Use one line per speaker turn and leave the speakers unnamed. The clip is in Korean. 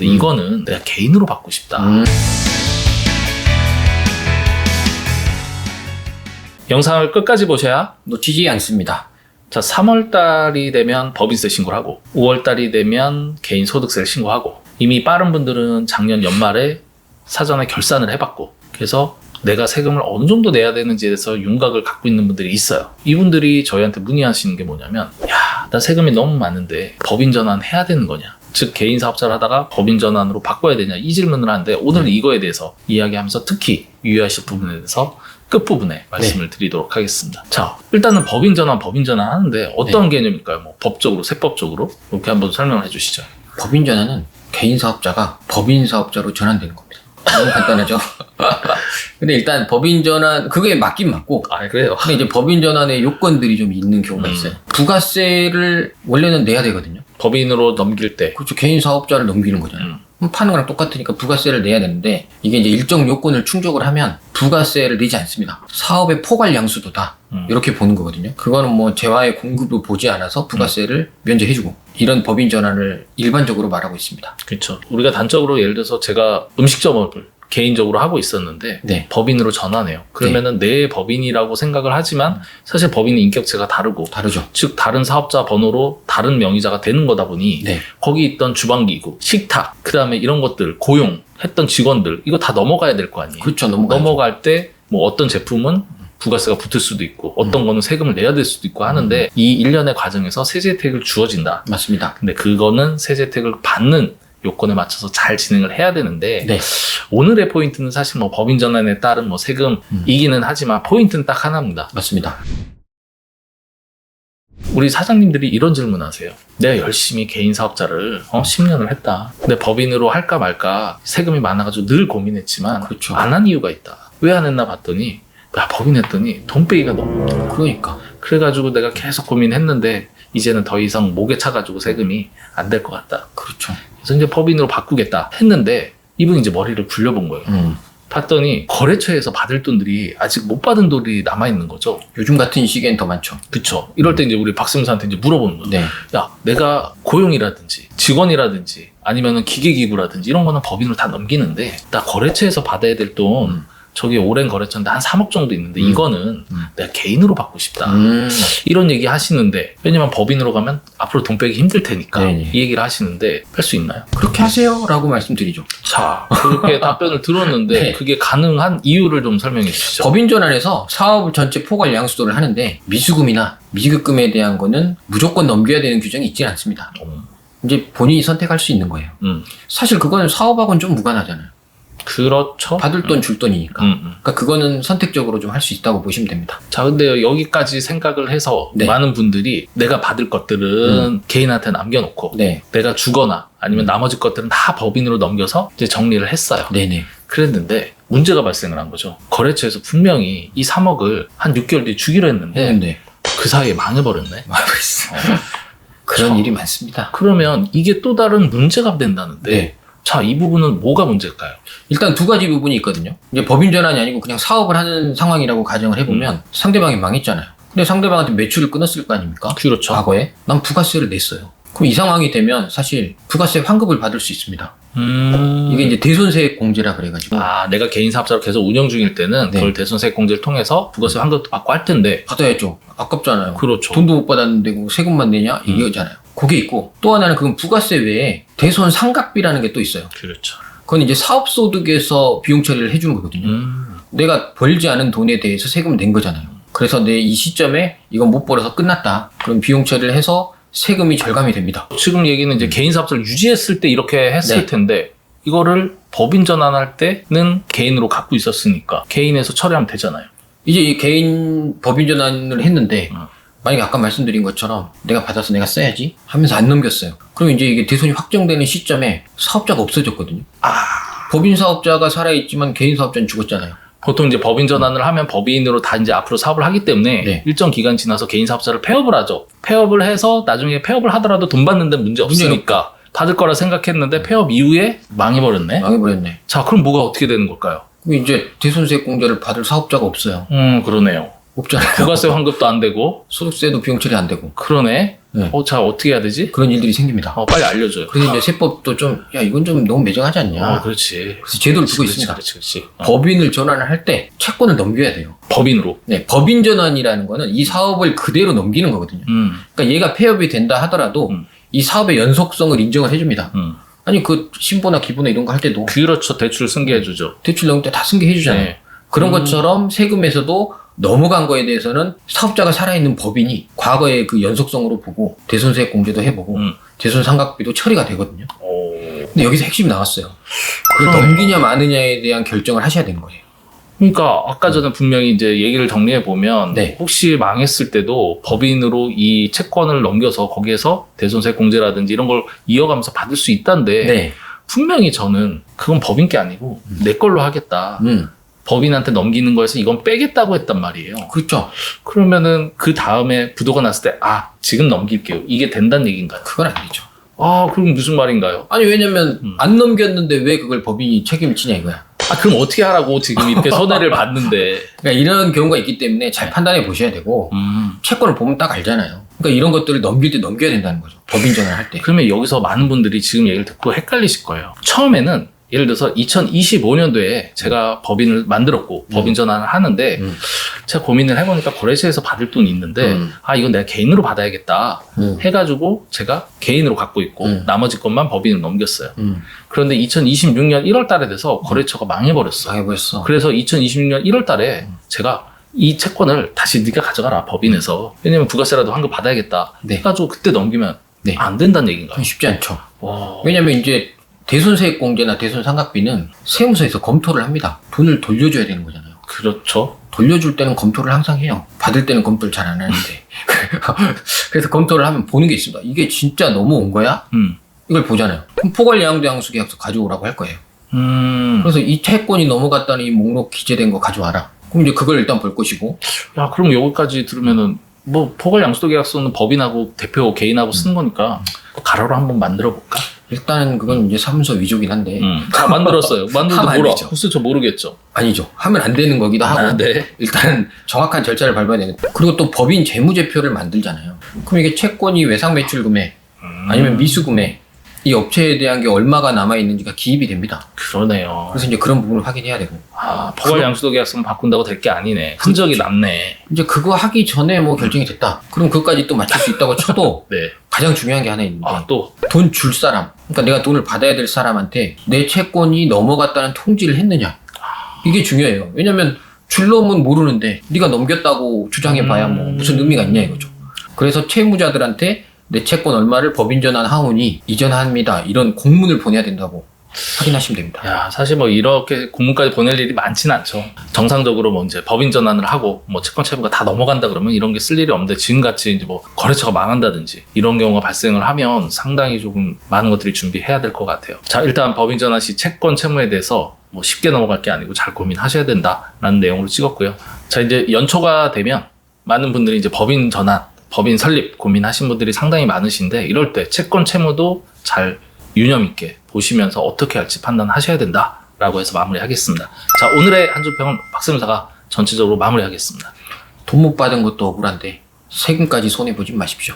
근데 이거는 내가 개인으로 받고 싶다. 영상을 끝까지 보셔야
놓치지 않습니다.
자, 3월달이 되면 법인세 신고를 하고 5월달이 되면 개인 소득세를 신고하고 이미 빠른 분들은 작년 연말에 사전에 결산을 해봤고 그래서 내가 세금을 어느 정도 내야 되는지에 대해서 윤곽을 갖고 있는 분들이 있어요. 이분들이 저희한테 문의하시는 게 뭐냐면 야, 나 세금이 너무 많은데 법인 전환 해야 되는 거냐, 즉 개인 사업자를 하다가 법인 전환으로 바꿔야 되냐, 이 질문을 하는데 오늘은 이거에 대해서 이야기하면서 특히 유의하실 부분에 대해서 끝부분에 말씀을 드리도록 하겠습니다. 자, 일단은 법인 전환 하는데 어떤 개념일까요? 뭐 법적으로, 세법적으로 이렇게 한번 설명을 해주시죠.
법인 전환은 개인 사업자가 법인 사업자로 전환되는 겁니다. 너무 간단하죠? 근데 일단 법인 전환, 그게 맞긴 맞고.
아, 그래요?
근데 이제 법인 전환의 요건들이 좀 있는 경우가 있어요. 부가세를 원래는 내야 되거든요.
법인으로 넘길 때.
그렇죠. 개인 사업자를 넘기는 거잖아요. 그럼 파는 거랑 똑같으니까 부가세를 내야 되는데 이게 이제 일정 요건을 충족을 하면 부가세를 내지 않습니다. 사업의 포괄 양수도다. 이렇게 보는 거거든요. 그거는 뭐 재화의 공급도 보지 않아서 부가세를 면제해주고 이런 법인 전환을 일반적으로 말하고 있습니다.
그렇죠. 우리가 단적으로 예를 들어서 제가 음식점을 개인적으로 하고 있었는데
네.
법인으로 전환해요. 그러면은 내 법인이라고 생각을 하지만 사실 법인은 인격체가 다르고
다르죠.
즉 다른 사업자 번호로 다른 명의자가 되는 거다 보니
네.
거기 있던 주방기구, 식탁, 그 다음에 이런 것들 고용했던 직원들 이거 다 넘어가야 될 거 아니에요.
그렇죠. 넘어갈
때 뭐 어떤 제품은 부가세가 붙을 수도 있고 어떤 거는 세금을 내야 될 수도 있고 하는데 이 일련의 과정에서 세제 혜택을 주어진다.
맞습니다.
근데 그거는 세제 혜택을 받는 요건에 맞춰서 잘 진행을 해야 되는데
네.
오늘의 포인트는 사실 뭐 법인 전환에 따른 뭐 세금이기는 하지만 포인트는 딱 하나입니다.
맞습니다.
우리 사장님들이 이런 질문 하세요. 내가 열심히 개인 사업자를 10년을 했다. 근데 법인으로 할까 말까 세금이 많아가지고 늘 고민했지만
그렇죠.
안 한 이유가 있다. 왜 안 했나 봤더니 야, 법인 했더니 돈 빼기가 너무 힘들어.
그러니까.
그래가지고 내가 계속 고민했는데 이제는 더 이상 목에 차가지고 세금이 안 될 것 같다.
그렇죠.
그래서 이제 법인으로 바꾸겠다 했는데 이분이 이제 머리를 굴려본 거예요. 봤더니 거래처에서 받을 돈들이 아직 못 받은 돈이 남아있는 거죠.
요즘 같은 시기엔 더 많죠.
그쵸. 이럴 때 이제 우리 박승수한테 이제 물어보는 거예요.
네.
야, 내가 고용이라든지 직원이라든지 아니면은 기계기구라든지 이런 거는 법인으로 다 넘기는데 나 거래처에서 받아야 될 돈 저기 오랜 거래처인데 한 3억 정도 있는데 이거는 내가 개인으로 받고 싶다. 이런 얘기 하시는데 왜냐면 법인으로 가면 앞으로 돈 빼기 힘들 테니까
네네.
이 얘기를 하시는데 할 수 있나요?
그렇게 하세요 라고 말씀드리죠.
자, 그렇게 답변을 들었는데
네.
그게 가능한 이유를 좀 설명해 주시죠.
법인 전환에서 사업 전체 포괄 양수도를 하는데 미수금이나 미급금에 대한 거는 무조건 넘겨야 되는 규정이 있지는 않습니다. 이제 본인이 선택할 수 있는 거예요. 사실 그거는 사업하고는 좀 무관하잖아요.
그렇죠.
받을 돈 줄 돈이니까. 그러니까 그거는 선택적으로 좀 할 수 있다고 보시면 됩니다.
자, 근데 여기까지 생각을 해서
네.
많은 분들이 내가 받을 것들은 개인한테 남겨놓고
네.
내가 주거나 아니면 나머지 것들은 다 법인으로 넘겨서 이제 정리를 했어요.
네네.
그랬는데 문제가 발생을 한 거죠. 거래처에서 분명히 이 3억을 한 6개월 뒤에 주기로 했는데
네.
그 사이에 망해버렸네.
그런 일이 많습니다.
그러면 이게 또 다른 문제가 된다는데
네.
자, 이 부분은 뭐가 문제일까요?
일단 두 가지 부분이 있거든요. 이제 법인 전환이 아니고 그냥 사업을 하는 상황이라고 가정을 해보면 상대방이 망했잖아요. 근데 상대방한테 매출을 끊었을 거 아닙니까?
그렇죠.
과거에. 난 부가세를 냈어요. 그럼 이 상황이 되면 사실 부가세 환급을 받을 수 있습니다. 이게 이제 대손세액 공제라 그래가지고.
아, 내가 개인 사업자로 계속 운영 중일 때는
네.
그걸 대손세액 공제를 통해서 부가세 환급도 받고 할 텐데
받아야죠. 아깝잖아요.
그렇죠.
돈도 못 받았는데 그거 세금만 내냐? 이거잖아요. 그게 있고 또 하나는 그건 부가세 외에 대손 상각비라는 게 또 있어요.
그렇죠.
그건 이제 사업소득에서 비용 처리를 해주는 거거든요. 내가 벌지 않은 돈에 대해서 세금을 낸 거잖아요. 그래서 내 이 시점에 이건 못 벌어서 끝났다. 그럼 비용 처리를 해서 세금이 절감이 됩니다.
지금 얘기는 이제 개인 사업자를 유지했을 때 이렇게 했을
네.
텐데 이거를 법인 전환할 때는 개인으로 갖고 있었으니까 개인에서 처리하면 되잖아요.
이제 이 개인 법인 전환을 했는데 만약에 아까 말씀드린 것처럼 내가 받아서 내가 써야지 하면서 안 넘겼어요. 그럼 이제 이게 대손이 확정되는 시점에 사업자가 없어졌거든요. 법인 사업자가 살아있지만 개인 사업자는 죽었잖아요.
보통 이제 법인 전환을 하면 법인으로 다 이제 앞으로 사업을 하기 때문에
네.
일정 기간 지나서 개인 사업자를 폐업을 하죠. 폐업을 해서 나중에 폐업을 하더라도 돈 받는 데 문제 없으니까 받을 거라 생각했는데 폐업 이후에 망해버렸네.
망해버렸네.
자, 그럼 뭐가 어떻게 되는 걸까요?
그럼 이제 대손세액 공제를 받을 사업자가 없어요.
그러네요.
없잖아요.
부가세 환급도 안 되고.
소득세도 비용 처리 안 되고.
그러네.
네.
자, 어떻게 해야 되지?
그런 일들이 생깁니다.
빨리 알려줘요.
그래서 이제 세법도 좀, 야, 이건 좀 너무 매정하지 않냐.
그렇지.
그래서 제도를 두고
그렇지,
있습니다.
그렇지.
법인을 전환을 할 때 채권을 넘겨야 돼요.
법인으로.
네, 법인 전환이라는 거는 이 사업을 그대로 넘기는 거거든요. 그러니까 얘가 폐업이 된다 하더라도 이 사업의 연속성을 인정을 해줍니다. 아니, 그 신보나 기부나 이런 거 할 때도
그렇죠. 대출 승계해주죠.
대출 넘길 때 다 승계해주잖아요.
네.
그런 것처럼 세금에서도 넘어간 거에 대해서는 사업자가 살아있는 법인이 과거의 그 연속성으로 보고 대손세액 공제도 해보고 대손상각비도 처리가 되거든요. 근데 여기서 핵심이 나왔어요. 그 넘기냐 마느냐에 대한 결정을 하셔야 되는 거예요.
그러니까 아까 전에 분명히 이제 얘기를 정리해 보면
네.
혹시 망했을 때도 법인으로 이 채권을 넘겨서 거기에서 대손세 공제라든지 이런 걸 이어가면서 받을 수 있다는데
네.
분명히 저는 그건 법인 게 아니고 내 걸로 하겠다. 법인한테 넘기는 거에서 이건 빼겠다고 했단 말이에요.
그렇죠.
그러면은 그 다음에 부도가 났을 때 지금 넘길게요. 이게 된다는 얘기인가요?
그건 아니죠.
그럼 무슨 말인가요?
아니, 왜냐면 안 넘겼는데 왜 그걸 법인이 책임을 지냐 이거야.
그럼 어떻게 하라고 지금 이렇게 손해를 봤는데.
그러니까 이런 경우가 있기 때문에 잘 판단해 보셔야 되고 채권을 보면 딱 알잖아요. 그러니까 이런 것들을 넘길 때 넘겨야 된다는 거죠. 법인 전환을 할 때.
그러면 여기서 많은 분들이 지금 얘기를 듣고 헷갈리실 거예요. 처음에는 예를 들어서 2025년도에 제가 법인을 만들었고 법인 전환을 하는데 제가 고민을 해보니까 거래소에서 받을 돈이 있는데 이건 내가 개인으로 받아야겠다 해가지고 제가 개인으로 갖고 있고 나머지 것만 법인으로 넘겼어요. 그런데 2026년 1월 달에 돼서 거래처가 망해버렸어.
망해버렸어.
그래서 2026년 1월 달에 제가 이 채권을 다시 네가 가져가라 법인에서. 왜냐면 부가세라도 환급 받아야겠다
네.
해가지고 그때 넘기면
네.
안 된다는 얘기인가요?
그건 쉽지 않죠. 왜냐면 이제 대손세액 공제나 대손상각비는 세무서에서 검토를 합니다. 돈을 돌려줘야 되는 거잖아요.
그렇죠.
돌려줄 때는 검토를 항상 해요. 받을 때는 검토를 잘 안 하는데. 그래서 검토를 하면 보는 게 있습니다. 이게 진짜 넘어온 거야? 이걸 보잖아요. 그럼 포괄양도양수계약서 가져오라고 할 거예요. 그래서 이 채권이 넘어갔다는 이 목록 기재된 거 가져와라. 그럼 이제 그걸 일단 볼 것이고.
그럼 여기까지 들으면은 뭐 포괄 양수도 계약서는 법인하고 대표 개인하고 쓰는 거니까 가로로 한번 만들어 볼까?
일단은 그건 이제 사무소 위조긴 한데.
다 만들었어요. 만들어도
하면 안
뭐라?
되죠.
글쎄 저 모르겠죠.
아니죠. 하면 안 되는 거기도 하고.
네.
일단 정확한 절차를 밟아야 되는. 그리고 또 법인 재무제표를 만들잖아요. 그럼 이게 채권이 외상 매출 금액 아니면 미수 금액 이 업체에 대한 게 얼마가 남아 있는지가 기입이 됩니다.
그러네요.
그래서 이제 그런 부분을 확인해야 되고.
포괄 양수도 계약서는 바꾼다고 될 게 아니네. 흔적이 남네.
이제 그거 하기 전에 뭐 결정이 됐다. 그럼 그것까지 또 맞출 수 있다고 쳐도
네.
가장 중요한 게 하나 있는데
또
돈 줄 사람. 그러니까 내가 돈을 받아야 될 사람한테 내 채권이 넘어갔다는 통지를 했느냐. 이게 중요해요. 왜냐면 줄 놈은 모르는데 네가 넘겼다고 주장해봐야 뭐 무슨 의미가 있냐 이거죠. 그래서 채무자들한테 내 채권 얼마를 법인 전환 하오니 이전합니다. 이런 공문을 보내야 된다고 확인하시면 됩니다.
사실 뭐 이렇게 공문까지 보낼 일이 많지는 않죠. 정상적으로 뭐 이제 법인 전환을 하고 뭐 채권 채무가 다 넘어간다 그러면 이런 게 쓸 일이 없는데 지금같이 이제 뭐 거래처가 망한다든지 이런 경우가 발생을 하면 상당히 조금 많은 것들이 준비해야 될 것 같아요. 자, 일단 법인 전환 시 채권 채무에 대해서 뭐 쉽게 넘어갈 게 아니고 잘 고민하셔야 된다라는 내용으로 찍었고요. 자, 이제 연초가 되면 많은 분들이 이제 법인 전환, 법인 설립 고민하신 분들이 상당히 많으신데 이럴 때 채권 채무도 잘 유념 있게 보시면서 어떻게 할지 판단하셔야 된다라고 해서 마무리하겠습니다. 자, 오늘의 한줄평은 박세무사가 전체적으로 마무리하겠습니다.
돈 못 받은 것도 억울한데 세금까지 손해보지 마십시오.